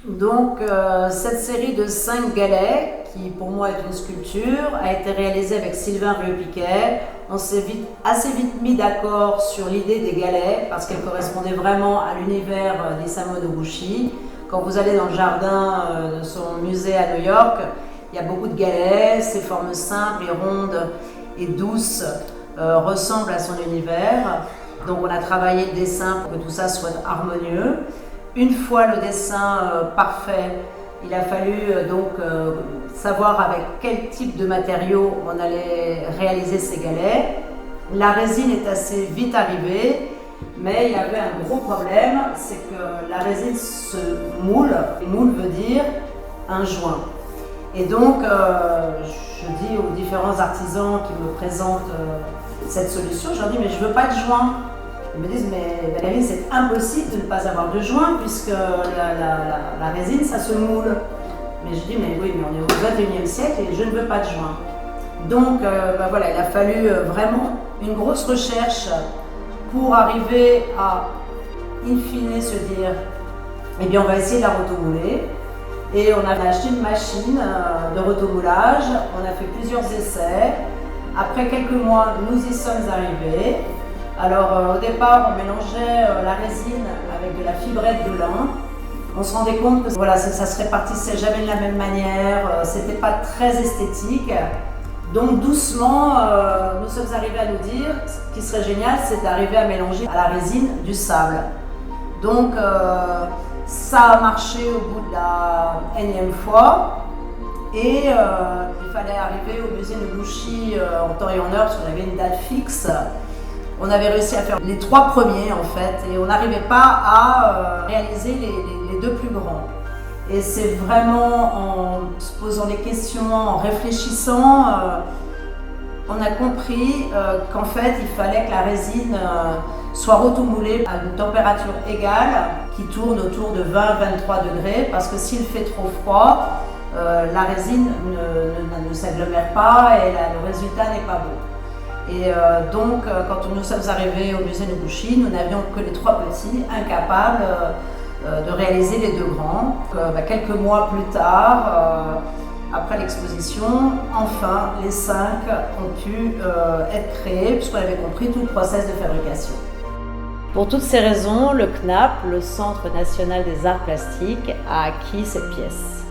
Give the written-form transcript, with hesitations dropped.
Donc cette série de 5 galets, qui pour moi est une sculpture, a été réalisée avec Sylvain Rieux-Piquet. On s'est assez vite mis d'accord sur l'idée des galets parce qu'elle correspondait vraiment à l'univers d'Isamu Noguchi. Quand vous allez dans le jardin de son musée à New York, il y a beaucoup de galets, ces formes simples et rondes et douces ressemblent à son univers. Donc on a travaillé le dessin pour que tout ça soit harmonieux. Une fois le dessin parfait, il a fallu savoir avec quel type de matériaux on allait réaliser ces galets. La résine est assez vite arrivée, mais il y avait un gros problème, c'est que la résine se moule. Et moule veut dire un joint. Et donc, je dis aux différents artisans qui me présentent cette solution, je leur dis mais je veux pas de joint. Ils me disent mais Valérie, c'est impossible de ne pas avoir de joint puisque la résine ça se moule. Mais je dis mais oui, mais on est au XXIe siècle et je ne veux pas de joint. Donc voilà, il a fallu vraiment une grosse recherche pour arriver à in fine se dire eh bien on va essayer de la rotomouler. Et on avait acheté une machine de rotomoulage, on a fait plusieurs essais. Après quelques mois, nous y sommes arrivés. Alors au départ, on mélangeait la résine avec de la fibrette de lin. On se rendait compte que voilà, ça se répartissait jamais de la même manière, c'était pas très esthétique. Donc doucement, nous sommes arrivés à nous dire, ce qui serait génial, c'est d'arriver à mélanger à la résine du sable. Donc ça a marché au bout de la énième fois. Et il fallait arriver au musée Noguchi en temps et en heure parce qu'on avait une date fixe. On avait réussi à faire les 3 premiers en fait et on n'arrivait pas à réaliser les 2 plus grands. Et c'est vraiment en se posant des questions, en réfléchissant, on a compris qu'en fait il fallait que la résine soit rotomoulée à une température égale qui tourne autour de 20-23 degrés parce que s'il fait trop froid, la résine ne s'agglomère pas et le résultat n'est pas beau. Et donc, quand nous sommes arrivés au musée Noguchi, nous n'avions que les 3 petits, incapables de réaliser les 2 grands. Quelques mois plus tard, après l'exposition, enfin, les 5 ont pu être créés puisqu'on avait compris tout le process de fabrication. Pour toutes ces raisons, le CNAP, le Centre national des arts plastiques, a acquis cette pièce.